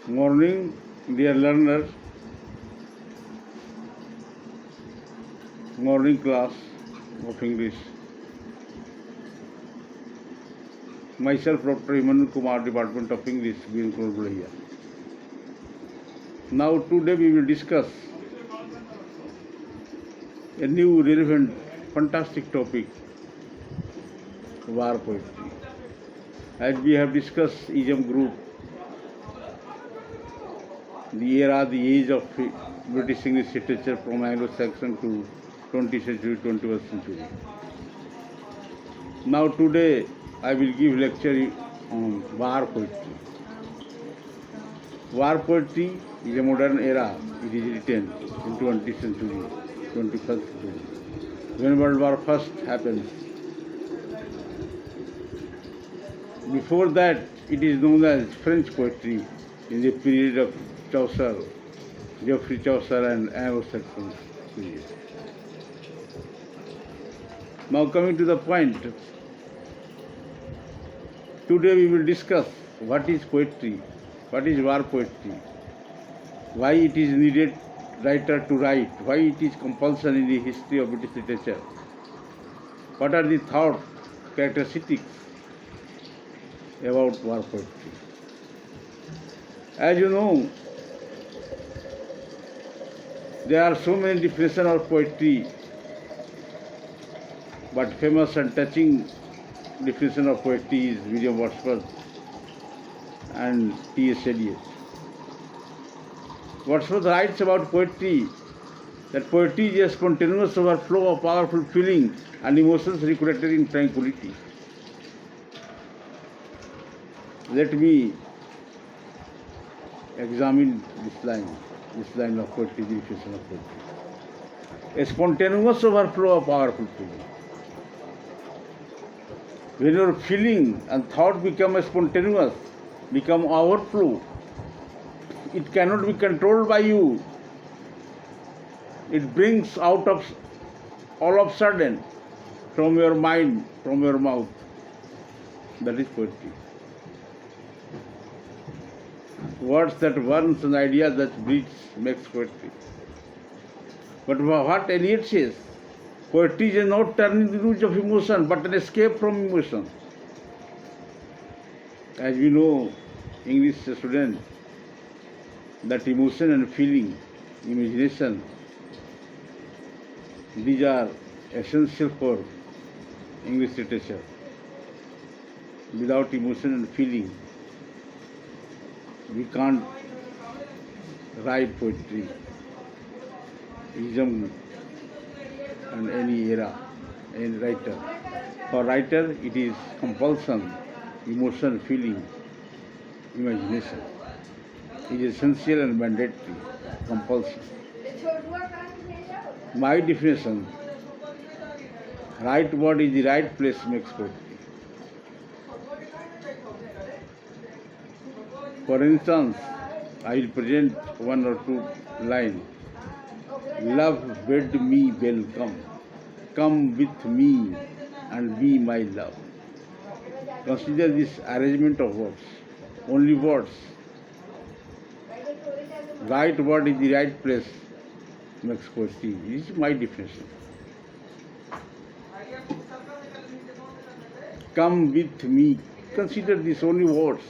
Morning, dear learners. Morning class of English. Myself, Dr Abhimanyu Kumar, Department of English, B A ENG Hon, Barhiya. Now, today we will discuss a new, relevant, fantastic topic, war poetry. As we have discussed idiom group, the era, the age of British English literature from Anglo-Saxon to 20th century, 21st century. Now today I will give lecture on war poetry. War poetry is a modern era. It is written in 20th century, 21st century. When World War first happened. Before that, it is known as French poetry in the period of Chaucer, Geoffrey Chaucer and Anglo-Saxon period. Now coming to the point, today we will discuss what is poetry, what is war poetry, why it is needed writer to write, why it is compulsion in the history of British literature, what are the thought characteristics about war poetry. As you know, there are so many definitions of poetry, but famous and touching definition of poetry is William Wordsworth and T.S. Eliot. Wordsworth writes about poetry that poetry is a spontaneous overflow of powerful feeling and emotions recorded in tranquility. Let me examine this line of poetry, the definition of poetry. A spontaneous overflow of powerful feeling. When your feeling and thought become spontaneous, become overflow, it cannot be controlled by you. It brings out of all of a sudden from your mind, from your mouth. That is poetry. Words that burns and ideas that breathes makes poetry. But what Eliot says, poetry is not turning the root of emotion, but an escape from emotion. As we know, English students, that emotion and feeling, imagination, these are essential for English literature. Without emotion and feeling, we can't write poetry, idiom, and any era, any writer. For writer, it is compulsion, emotion, feeling, imagination. It is essential and mandatory, compulsion. My definition, right word is the right place makes poetry. For instance, I will present one or two lines. Love bid me welcome, come with me and be my love. Consider this arrangement of words, only words. Right word in the right place makes poetry. This is my definition. Come with me. Consider this only words,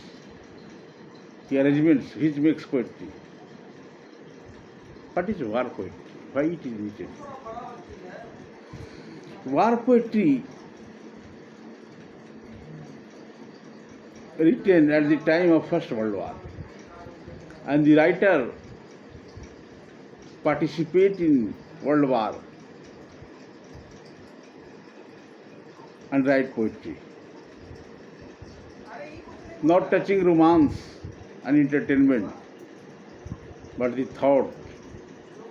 the arrangements which makes poetry. What is war poetry? Why it is written? War poetry written at the time of First World War, and the writer participate in World War and write poetry. Not touching romance and entertainment, but the thought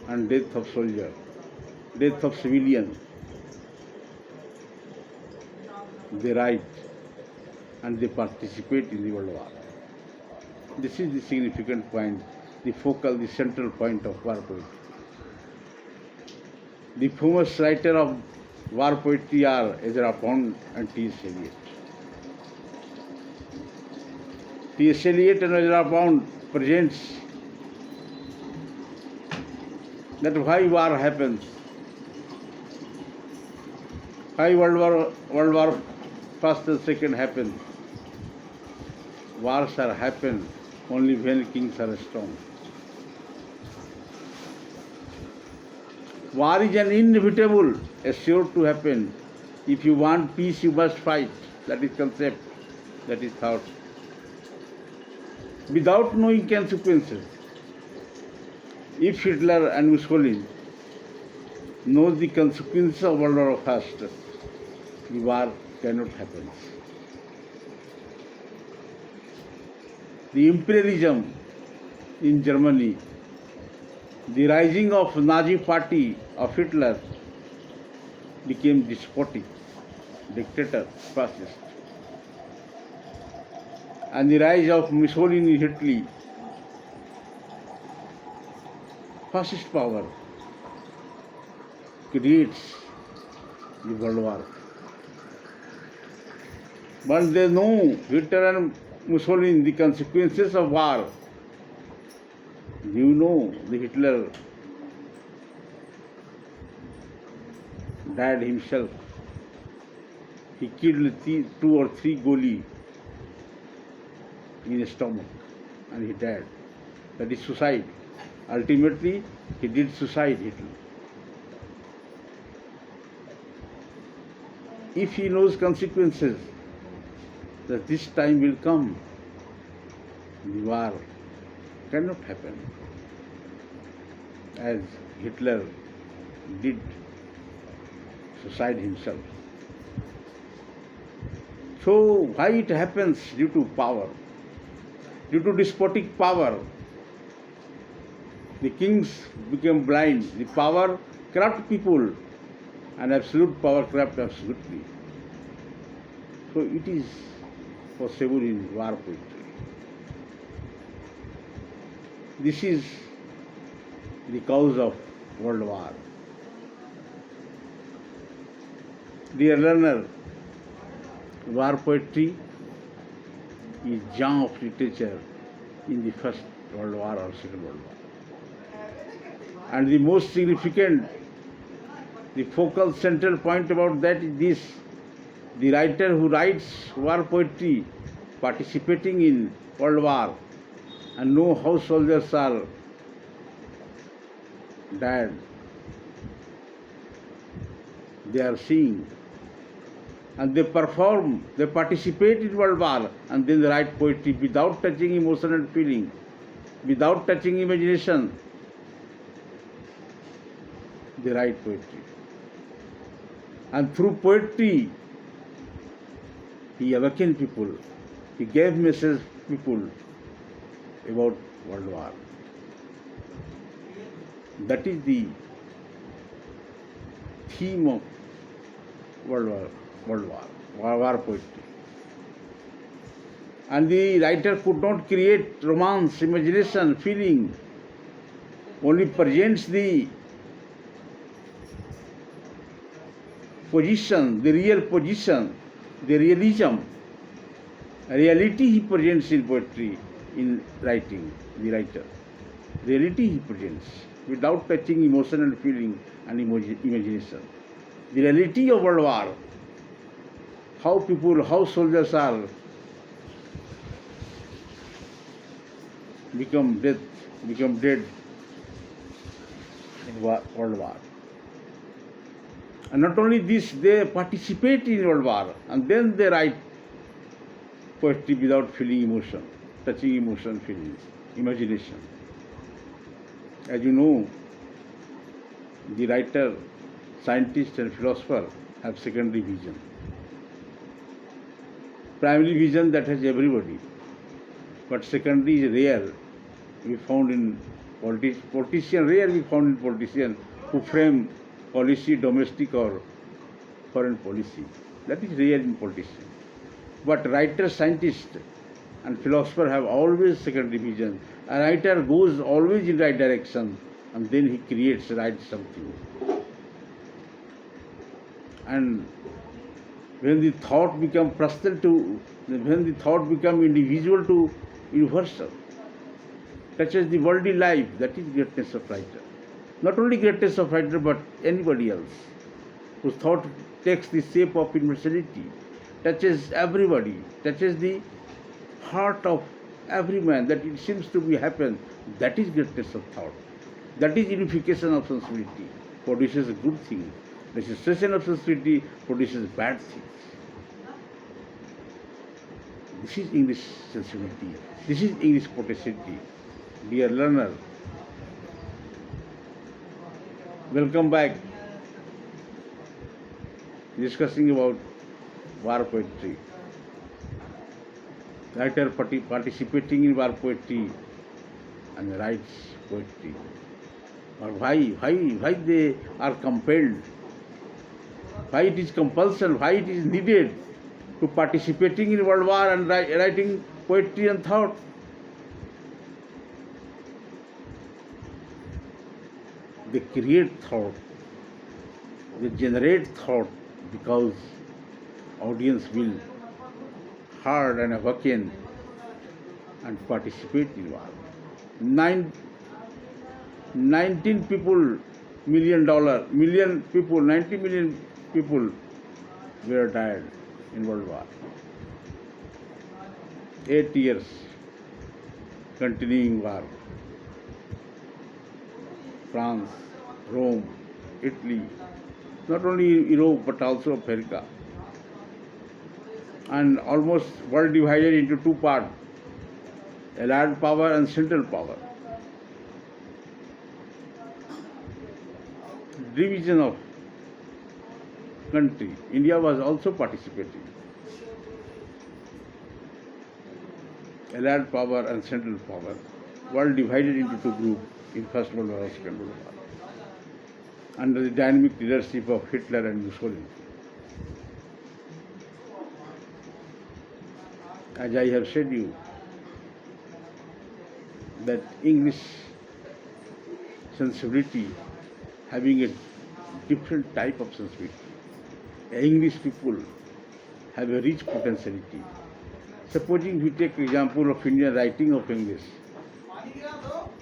and death of soldier, death of civilian. They write and they participate in the World War. This is the significant point, the focal, the central point of war poetry. The famous writer of war poetry are Dr and T.S. Eliot. T.S. Eliot and Dr. presents that why war happens, why World War First and Second happen. Wars are happen only when kings are strong. War is an inevitable, assured to happen. If you want peace, you must fight. That is concept, that is thought. Without knowing consequences, if Hitler and Mussolini knows the consequences of World War First, the war cannot happen. The imperialism in Germany, the rising of Nazi party of Hitler became despotic, dictator, fascist. And the rise of Mussolini, Italy, fascist power creates the World War. But they know, Hitler and Mussolini, the consequences of war. You know, the Hitler died himself. He killed 2 or 3 goalie in his stomach and he died. That is suicide. Ultimately, he did suicide, Hitler. If he knows consequences, that this time will come, the war cannot happen, as Hitler did suicide himself. So why it happens? Due to power, due to despotic power. The kings became blind. The power corrupt people, and absolute power corrupt absolutely. So it is possible in war poetry. This is the cause of World War. Dear learner, war poetry is germ of literature in the First World War or Second World War. And the most significant, the focal central point about that is this: the writer who writes war poetry participating in World War and know how soldiers are dead. They are seeing and they perform, they participate in World War, and then they write poetry without touching emotion and feeling, without touching imagination. They write poetry. And through poetry, he awakened people. He gave message to people about World War. That is the theme of World War poetry. And the writer could not create romance, imagination, feeling, only presents the position, the real position, the realism. Reality he presents in poetry, in writing, the writer. Reality he presents, without touching emotion and feeling and imagination. The reality of World War, how people, how soldiers are become dead in World War. And not only this, they participate in World War and then they write poetry without feeling emotion, touching emotion, feeling, imagination. As you know, the writer, scientist and philosopher have secondary vision. Primary vision that has everybody, but secondary is rare. We found in politician, rare we found in politician who frame policy, domestic or foreign policy. That is rare in politician. But writer, scientist and philosopher have always secondary vision. A writer goes always in right direction and then he writes something. And when the thought becomes individual to universal, touches the worldly life. That is greatness of writer. Not only greatness of writer, but anybody else whose thought takes the shape of universality, touches everybody, touches the heart of every man, that it seems to be happen. That is greatness of thought. That is unification of sensibility, produces good things. Registration of sensibility produces bad things. This is English sensibility. This is English potentiality. Dear learner, welcome back. Discussing about war poetry. Writer participating in war poetry and writes poetry. Or why they are compelled? Why it is compulsion? Why it is needed to participating in world war and writing poetry and thought? They create thought. They generate thought because audience will heard and awaken and participate in war. 19 people, million people, 90 million people were died in World War. 8 years continuing war. France, Rome, Italy, not only Europe but also Africa. And almost world divided into two parts, Allied power and Central power. Division of country. India was also participating. Allied power and Central power. World divided into two groups in First World War and Second World War, under the dynamic leadership of Hitler and Mussolini. As I have said you, that English sensibility having a different type of sensibility. English people have a rich potentiality. Supposing we take example of Indian writing of English,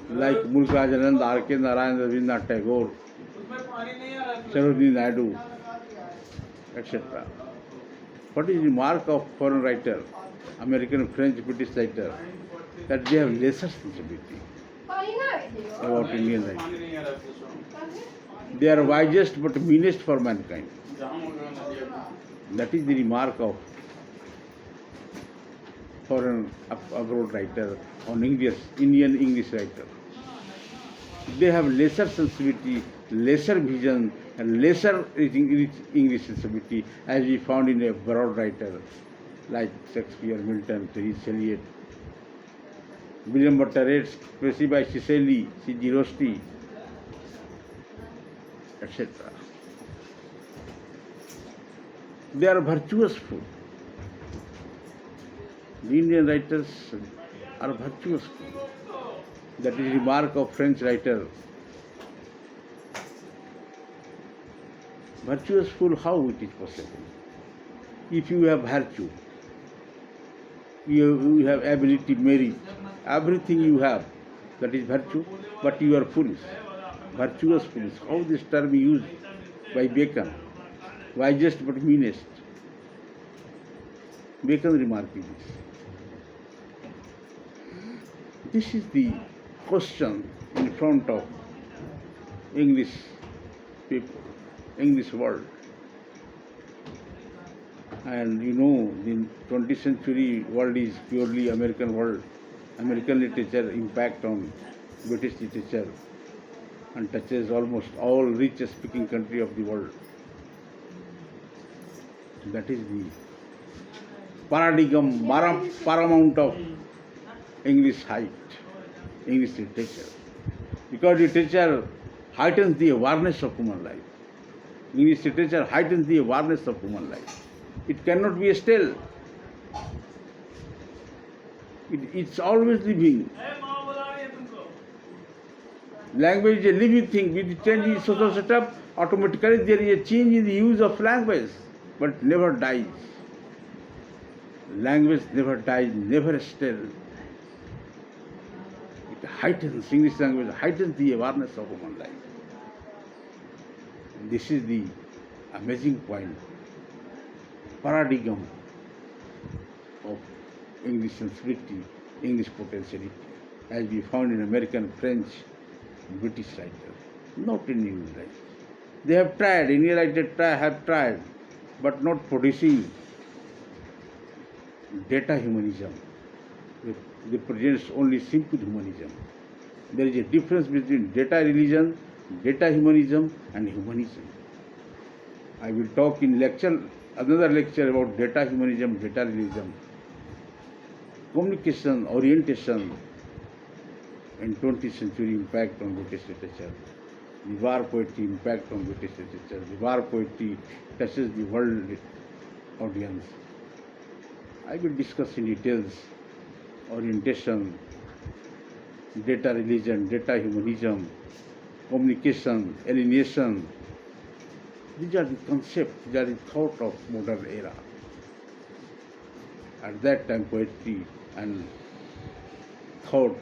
like Mulkajanand, R.K. Narayan, Rabindranath Tagore, Sarojini Naidu, etc. What is the mark of foreign writer, American, French, British writer? That they have lesser sensibility about Indian writing. They are wisest but meanest for mankind. That is the remark of foreign abroad writer on Indian English writer. They have lesser sensibility, lesser vision, and lesser English sensibility, as we found in a broad writer like Shakespeare, Milton, T.S. Eliot, William Butler, Percy by Shelley, C.G. Rosti, etc. They are virtuous food. The Indian writers are virtuous food. That is the remark of French writer. Virtuous fool, how it is possible? If you have virtue, you have ability, merit, everything you have, that is virtue, but you are foolish. Virtuous foolish. How this term is used by Bacon? Wisest but meanest. Bacon remarked this. This is the question in front of English people, English world. And you know, the 20th century world is purely American world. American literature impact on British literature and touches almost all richest speaking country of the world. That is the paradigm, paramount of English height, English literature. Because literature heightens the awareness of human life. English literature heightens the awareness of human life. It cannot be still. It's always living. Language is a living thing. With the change in social setup, automatically there is a change in the use of language, but never dies. Language never dies, never still. It heightens, English language heightens the awareness of human life. This is the amazing point, paradigm of English sensibility, English potentiality, as we found in American, French, British writers, not in English writers. They have tried, Indian writers have tried, but not producing data humanism. They presents only simple humanism. There is a difference between data religion, data humanism, and humanism. I will talk in another lecture about data humanism, data realism, communication, orientation, and 20th century impact on British literature, the war poetry impact on British literature. The war poetry touches the world audience. I will discuss in details orientation, data religion, data humanism, communication, alienation. These are the concepts, these are the thought of modern era. At that time, poetry and thought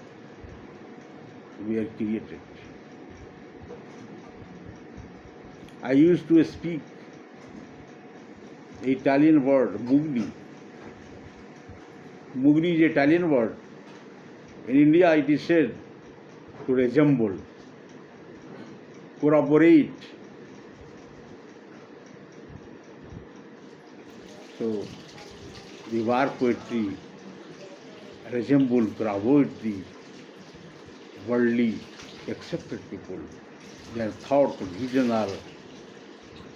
were created. I used to speak the Italian word mugni. Mugni is an Italian word. In India, it is said to resemble, corroborate. So, the war poetry resemble, corroborate the worldly accepted people. Their thought and vision are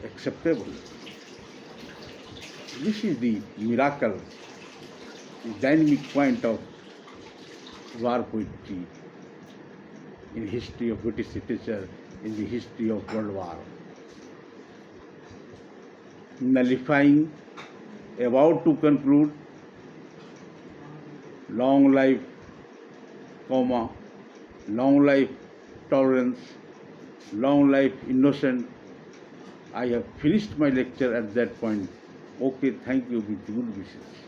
acceptable. This is the miracle, the dynamic point of war poetry in history of British literature, in the history of World War. Nullifying, about to conclude, long life, comma, long life tolerance, long life innocent. I have finished my lecture at that point. Okay, thank you with good wishes.